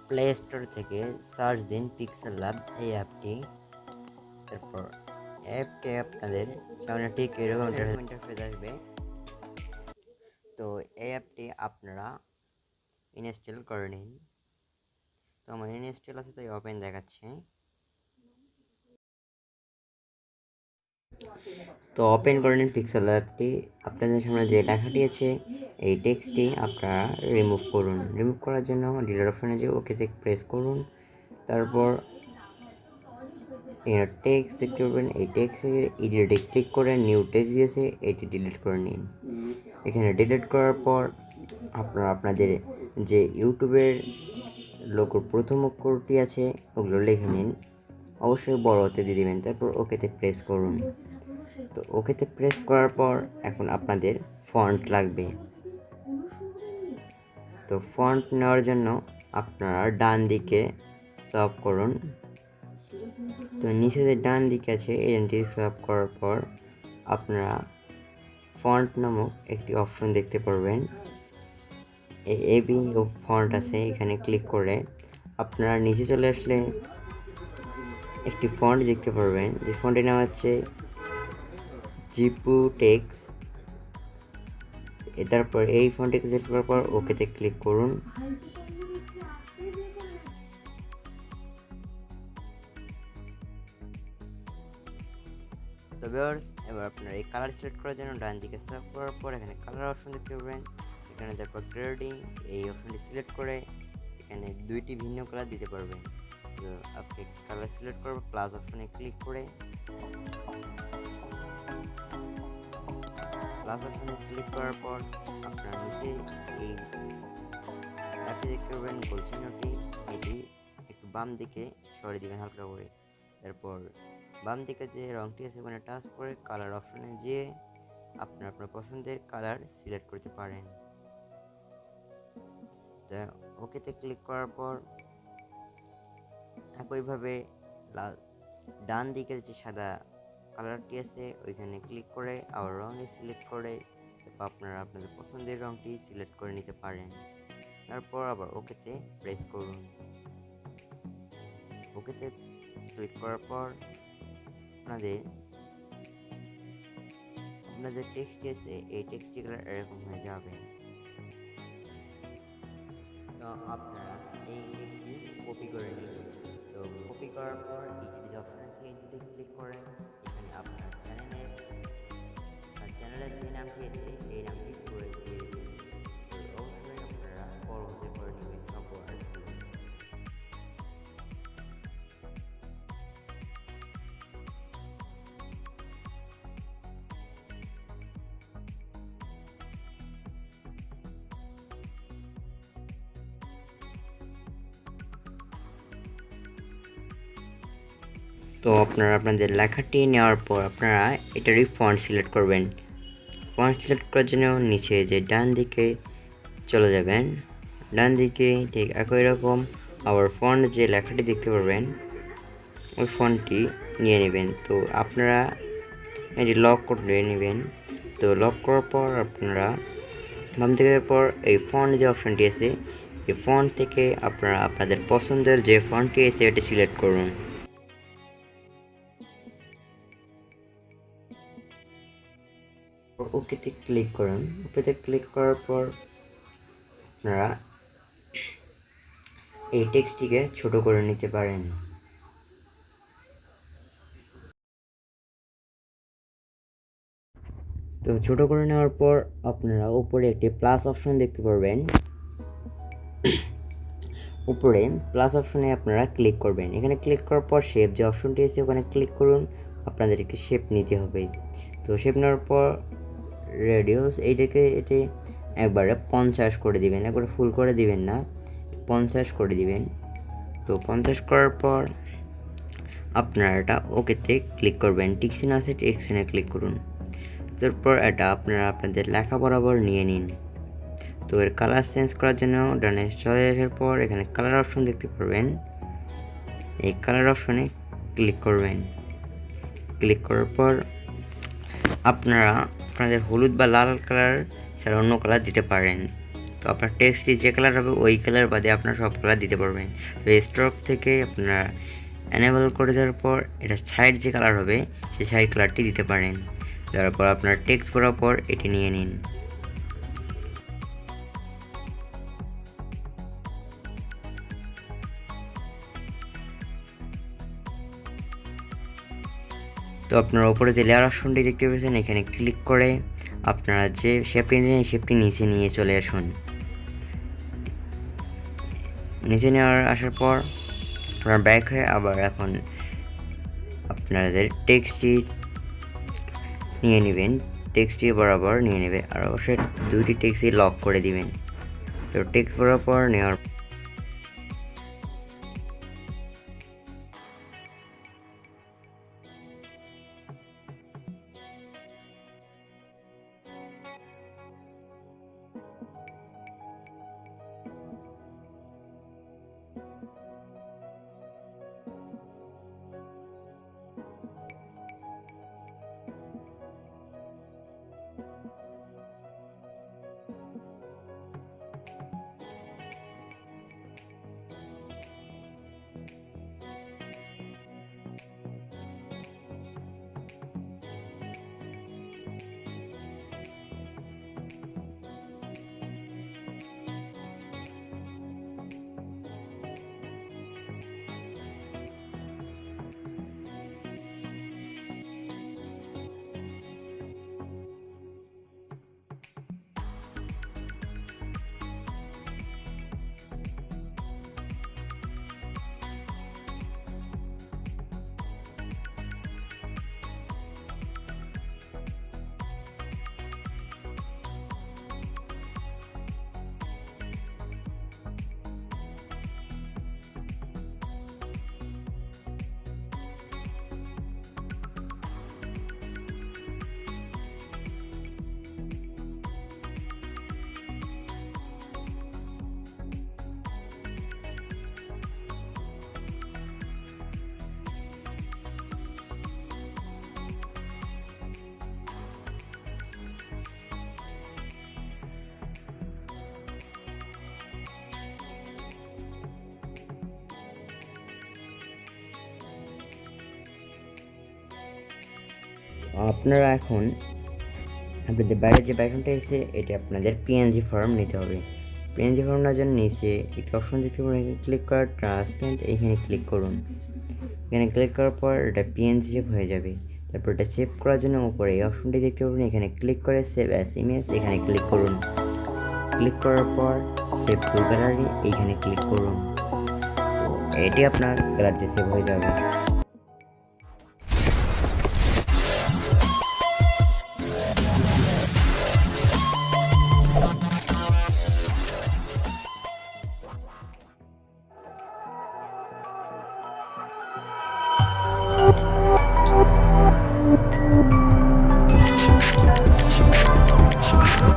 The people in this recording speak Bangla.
প্লে স্টোর থেকে সার্চ দিন পিক্সেল ল্যাব এই অ্যাপটি। তারপর অ্যাপটি আপনাদের সামনে ঠিক এরকম ইন্টারফেস আসবে। তো এই অ্যাপটি আপনারা ইনস্টল করে নিন। তো আমার ইনস্টল আছে, তাই ওপেন দেখাচ্ছে। তো ওপেন করে নিন পিক্সেল অ্যাপটি। আপনাদের সামনে যে লেখাটি আছে এই টেক্সটটি আপনারা রিমুভ করুন। রিমুভ করার জন্য ডিলিট অপশনে যে ওকেতে প্রেস করুন। তারপর এখানে টেক্সট দেখতে পাবেন, এই টেক্সটের এডিটে ক্লিক করে নিউ টেক্সট দিয়েছে এটি ডিলিট করে নিন। এখানে ডিলিট করার পর আপনারা আপনাদের যে ইউটিউবের লোগোর প্রথম অক্ষরটি আছে ওগুলো লিখে নিন, অবশ্যই বড় হাতে দিয়ে দেবেন। তারপর ওকেতে প্রেস করুন। তো ওকেতে প্রেস করার পর এখন আপনাদের ফন্ট লাগবে। তো ফন্ট নেওয়ার জন্য আপনারা ডান দিকে সোয়াইপ করুন। তো নিচে যে ডান দিকে আছে এটি সোয়াইপ করার পর আপনারা ফন্ট নামক একটি অপশন দেখতে পারবেন। এই এবি ও ফন্ট আছে, এখানে ক্লিক করে আপনারা নিচে চলে আসলে একটি ফন্ট দেখতে পারবেন, যে ফন্টের নাম হচ্ছে জিপু টেক্স। তারপর এই ফন্টে ক্লিক করার পর ওকেতে ক্লিক করুন। তো ভিউয়ার্স, এবার আপনারা এই কালার সিলেক্ট করার জন্য ডান দিকে সোয়াইপ করার পর এখানে কালার অপশন দেখতে পাবেন। এখানে তারপর গ্রেডিং এই অপশনটি সিলেক্ট করে এখানে দুইটি ভিন্ন কালার দিতে পারবেন। তো আপনি কালার সিলেক্ট করবেন, প্লাস অপশনে ক্লিক করে করার পর আপনার নিচে এই অ্যাপটি দেখতে পাবেন গোল চিহ্নটি, এটি একটু বাম দিকে সরিয়ে দিবেন হালকা করে। তারপর বাম দিকে যে রঙটি আছে ওখানে টাচ করে কালার অপশনে যেয়ে আপনার পছন্দের কালার সিলেক্ট করতে পারেন। তা ওকেতে ক্লিক করার পর একইভাবে ডান দিকের যে সাদা কালারটি আছে ওইখানে ক্লিক করে আবার রঙে সিলেক্ট করে আপনারা আপনাদের পছন্দের রঙটি সিলেক্ট করে নিতে পারেন। তারপর আবার ওকেতে প্রেস করুন। ওকেতে ক্লিক করার পর আপনাদের টেক্সটটি আছে এই টেক্সটটি কালার এরকম হয়ে যাবে। তো আপনারা এই টেক্সটটি কপি করে নিন। তো কপি করার পর এই যে অপশন আছে এইটিতে ক্লিক করে এখানে আপনার চ্যানেলের যে নামটি আছে এই নামটি করে দিয়ে দিন। তো অবশ্যই আপনারা বড় হাতে করে নেবেন সব ওয়ার্ডগুলো। তো আপনারা আপনাদের লেখাটি নেওয়ার পর আপনারা এটারই ফন্ট সিলেক্ট করবেন। ফন্ট সিলেক্ট করার জন্য নিচে যে ডান দিকে চলে যাবেন, ডান দিকে ঠিক একই রকম আবার ফন্ট যে লেখাটি দেখতে পারবেন ওই ফন্টটি নিয়ে নেবেন। তো আপনারা এটি লক করে নেবেন। তো লক করার পর আপনারা বাম দিকের পর এই ফন্ট যে অপশনটি আছে এই ফন্ট থেকে আপনারা আপনাদের পছন্দের যে ফন্টটি আছে এটি সিলেক্ট করুন। ওকেতে ক্লিক করুন। ওকেতে ক্লিক করার পর আপনারা এই টেক্সটটিকে ছোট করে নিতে পারেন। তো ছোট করে নেওয়ার পর আপনারা উপরে একটি প্লাস অপশন দেখতে পারবেন। উপরে প্লাস অপশনে আপনারা ক্লিক করবেন। এখানে ক্লিক করার পর শেপ যে অপশনটি আছে ওখানে ক্লিক করুন। আপনাদের একটি শেপ নিতে হবে। তো শেপ নেওয়ার পর রেডিয়াস এটি একবারে 50 করে দিবেন, একবারে ফুল করে দিবেন না, 50 করে দিবেন। তো 50 করার পর আপনারা এটা ওকেতে ক্লিক করবেন। টিকচিহ্ন আছে, টিকচিহ্নে ক্লিক করুন। তারপর এটা আপনারা আপনাদের লেখা বরাবর নিয়ে নিন। তো এর কালার চেঞ্জ করার জন্য ডানে চলে আসার পর এখানে কালার অপশন দেখতে পারবেন। এই কালার অপশনে ক্লিক করবেন। ক্লিক করার পর আপনারা আপনাদের হলুদ বা লাল কালার ছাড়া অন্য কালার দিতে পারেন। তো আপনার টেক্সটটি যে কালার হবে ওই কালার বাদে আপনার সব কালার দিতে পারবেন। তো স্ট্রোক থেকে আপনারা এনেবল করে দেওয়ার পর এটা সাইড যে কালার হবে সেই সাইড কালারটি দিতে পারেন। দেওয়ার পর আপনার টেক্সট বরাবর এটি নিয়ে নিন। তো আপনারা উপরে যে লেয়ার অপশনটি দেখতে পাচ্ছেন এখানে ক্লিক করে আপনারা যে শেপটি নিয়ে শেপটি নিচে নিয়ে চলে আসুন। নিচে নেওয়ার আসার পর আপনার ব্যাক হয়ে আবার এখন আপনাদের টেক্সটটি নিয়ে নেবেন, টেক্সটটি বরাবর নিয়ে নেবে আর অবশ্যই দুইটি টেক্সটই লক করে দিবেন। তো টেক্সট বরাবর নেওয়ার আপনারা এখন আপনাদের বাইরে যে ব্যাকগ্রাউন্ডটা এসে এটা আপনাদের পিএনজি ফর্ম নিতে হবে। পিএনজি ফর্ম নেওয়ার জন্য নিচে একটি অপশন দেখতে পাবেন, এখানে ক্লিক করার ট্রান্সপারেন্ট এইখানে ক্লিক করুন। এখানে ক্লিক করার পর এটা পিএনজি শেপ হয়ে যাবে। তারপর এটা সেভ করার জন্য উপরে এই অপশনটি দেখতে পাবেন, এখানে ক্লিক করে সেভ অ্যাজ ইমেজ এখানে ক্লিক করুন। ক্লিক করার পর সেভ টু গ্যালারি এইখানে ক্লিক করুন। তো এটি আপনার গ্যালারিতে সেভ হয়ে যাবে।